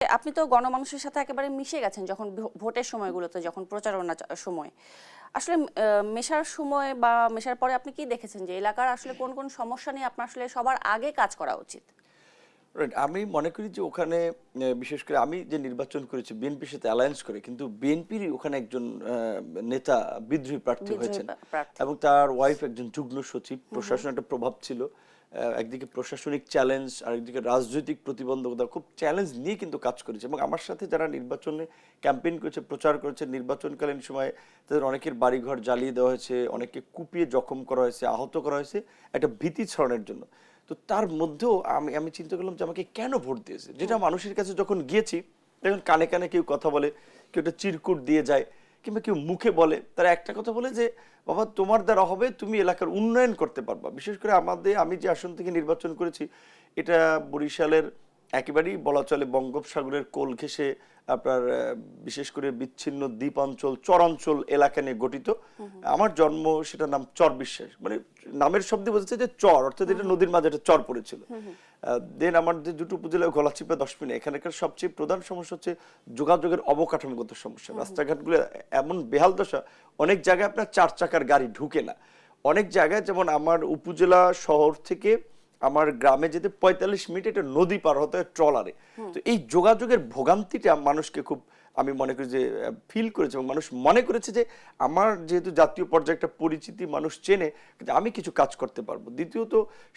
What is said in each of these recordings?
আপনি তো গণমানুষের সাথে একেবারে মিশে গেছেন যখন ভোটের সময়গুলোতে, যখন প্রচারণা সময় আসলে মেশার সময় বা মেশার পরে আপনি কি দেখেছেন যে এলাকার আসলে কোন কোন সমস্যা নিয়ে আপনার আসলে সবার আগে কাজ করা উচিত? রাইট, আমি মনে করি যে ওখানে বিশেষ করে আমি যে নির্বাচন করেছি বিএনপির সাথে অ্যালায়েন্স করে, কিন্তু বিএনপির ওখানে একজন নেতা বিদ্রোহী প্রার্থী বিদ্রোহী হয়েছেন প্রার্থী। এবং তার ওয়াইফ একজন যুগ্ম সচিব। প্রশাসনের একটা প্রভাব ছিল, একদিকে প্রশাসনিক চ্যালেঞ্জ আর একদিকে রাজনৈতিক প্রতিবন্ধকতা, খুব চ্যালেঞ্জ নিয়ে কিন্তু কাজ করেছে। এবং আমার সাথে যারা নির্বাচনে ক্যাম্পেইন করেছে, প্রচার করেছে, নির্বাচনকালীন সময়ে তাদের অনেকের বাড়িঘর জ্বালিয়ে দেওয়া হয়েছে, অনেকে কুপিয়ে জখম করা হয়েছে, আহত করা হয়েছে একটা ভীতি ছড়ানোর জন্য। তো তার মধ্যেও আমি আমি চিন্তা করলাম যে আমাকে কেন ভোট দিয়েছে, যেটা মানুষের কাছে যখন গিয়েছি তখন কানে কানে কেউ কথা বলে, কেউ একটা চিরকুট দিয়ে যায়, কিংবা কেউ মুখে বলে। তারা একটা কথা বলে যে বাবা তোমার দ্বারা হবে, তুমি এলাকার উন্নয়ন করতে পারবা। বিশেষ করে আমি যে আসন থেকে নির্বাচন করেছি এটা বরিশালের একেবারেই বলা চলে বঙ্গোপসাগরের কোল ঘেঁষে আপনার বিশেষ করে বিচ্ছিন্ন দ্বীপাঞ্চল চরাঞ্চল এলাকা নিয়ে গঠিত। আমার জন্ম, সেটার নাম চর বিশ্বাস, মানে নামের শব্দে বোঝাচ্ছে যে চর, অর্থাৎ এটা নদীর মাঝে একটা চর পড়েছিল। দেন আমার যে দুটো উপজেলা গলাচিপা 10 মিনিট, এখানকার সবচেয়ে প্রধান সমস্যা হচ্ছে যোগাযোগের অবকাঠামোগত সমস্যা। রাস্তাঘাটগুলো এমন বেহাল দশা, অনেক জায়গায় আপনার 4 চাকার গাড়ি ঢুকে না। অনেক জায়গায় যেমন আমার উপজেলা শহর থেকে আমার গ্রামে যেতে 45 মিনিট এটা নদী পার হতে হয় ট্রলারে। তো এই যোগাযোগের ভোগান্তিটা মানুষকে খুব, আমি মনে করি যে ফিল করেছে, এবং মানুষ মনে করেছে যে আমার যেহেতু জাতীয় পর্যায়ে একটা পরিচিতি মানুষ চেনে, কিন্তু আমি কিছু কাজ করতে পারবো। দ্বিতীয়ত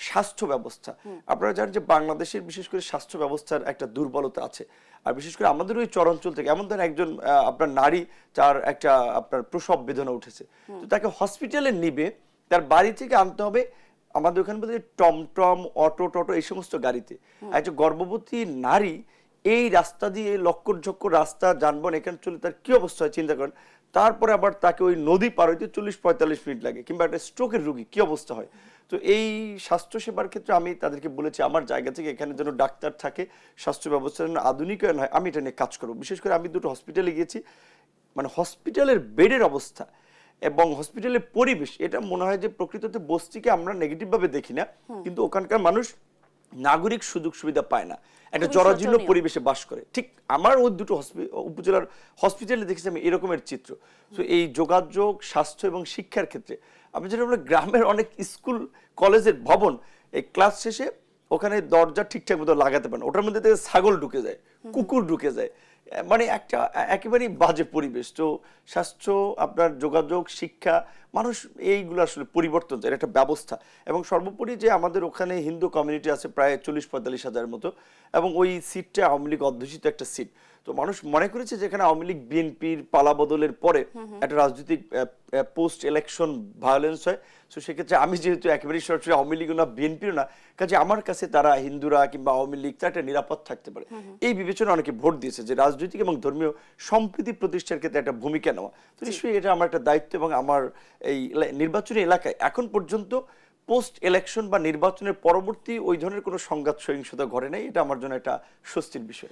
স্বাস্থ্য ব্যবস্থা। আপনারা জানেন যে বাংলাদেশের বিশেষ করে স্বাস্থ্য ব্যবস্থার একটা দুর্বলতা আছে। আর বিশেষ করে আমাদের ওই চরাঞ্চল থেকে এমন ধরেন একজন আপনার নারী, যার একটা আপনার প্রসব বেদনা উঠেছে, তো তাকে হসপিটালে নিবে, তার বাড়ি থেকে আনতে হবে আমাদের ওখানে বলতে টমটম, অটো টটো এই সমস্ত গাড়িতে। একজন গর্ভবতী নারী এই রাস্তা দিয়ে লক্কর ঝক্কর রাস্তা যানবাহন এখানে চলে তার কি অবস্থা হয় চিন্তা করেন। তারপরে আবার তাকে ওই নদী পার হইতে 40-45 মিনিট লাগে। কিংবা একটা স্ট্রোকের রোগী কি অবস্থা হয়। তো এই স্বাস্থ্য সেবার ক্ষেত্রে আমি তাদেরকে বলেছি আমার জায়গা থেকে এখানে যেন ডাক্তার থাকে, স্বাস্থ্য ব্যবস্থা যেন আধুনিকায়ন হয়, আমি এটা নিয়ে কাজ করবো। বিশেষ করে আমি দুটো হসপিটালে গিয়েছি, মানে হসপিটালের বেডের অবস্থা এবং হসপিটালের পরিবেশ, এটা মনে হয় যে প্রকৃততে বস্তিকে আমরা নেগেটিভ ভাবে দেখি না, কিন্তু ওখানকার মানুষ নাগরিক সুযোগ সুবিধা পায় না, একটা জরাজীর্ণ পরিবেশে বাস করে। ঠিক আমার ওই দুটো উপজেলার হসপিটালে দেখেছি আমি এরকমের চিত্র। তো এই যোগাযোগ, স্বাস্থ্য এবং শিক্ষার ক্ষেত্রে আমি যেটা বলি, গ্রামের অনেক স্কুল কলেজের ভবন এই ক্লাস শেষে ওখানে দরজা ঠিকঠাক মতো লাগাতে পারে না, ওটার মধ্যে থেকে ছাগল ঢুকে যায়, কুকুর ঢুকে যায়, মানে একটা একেবারেই বাজে পরিবেশ। তো স্বাস্থ্য, আপনার যোগাযোগ, শিক্ষা, মানুষ এইগুলো আসলে পরিবর্তন চায়, একটা ব্যবস্থা। এবং সর্বোপরি যে আমাদের ওখানে হিন্দু কমিউনিটি আছে প্রায় 40-45 হাজার মতো, এবং ওই সিটটা আওয়ামী লীগ অধ্যুষিত একটা সিট। তো মানুষ মনে করেছে যে এখানে আওয়ামী লীগ বিএনপির পালা বদলের পরে একটা রাজনৈতিক পোস্ট ইলেকশন ভায়োলেন্স হয়। তো সেক্ষেত্রে আমি যেহেতু একেবারেই সরাসরি আওয়ামী লীগও না বিএনপিও না, কাজে আমার কাছে তারা হিন্দুরা কিংবা আওয়ামী লীগ তারা একটা নিরাপদ থাকতে পারে। এই বিবেচনা অনেকে ভোট দিয়েছে যে রাজনৈতিক এবং ধর্মীয় সম্প্রীতি প্রতিষ্ঠার ক্ষেত্রে একটা ভূমিকা নেওয়া। তো নিশ্চয়ই এটা আমার একটা দায়িত্ব, এবং আমার এই নির্বাচনী এলাকায় এখন পর্যন্ত পোস্ট ইলেকশন বা নির্বাচনের পরবর্তী ওই ধরনের কোনো সংঘাত সহিংসতা ঘটে নাই, এটা আমার জন্য একটা স্বস্তির বিষয়।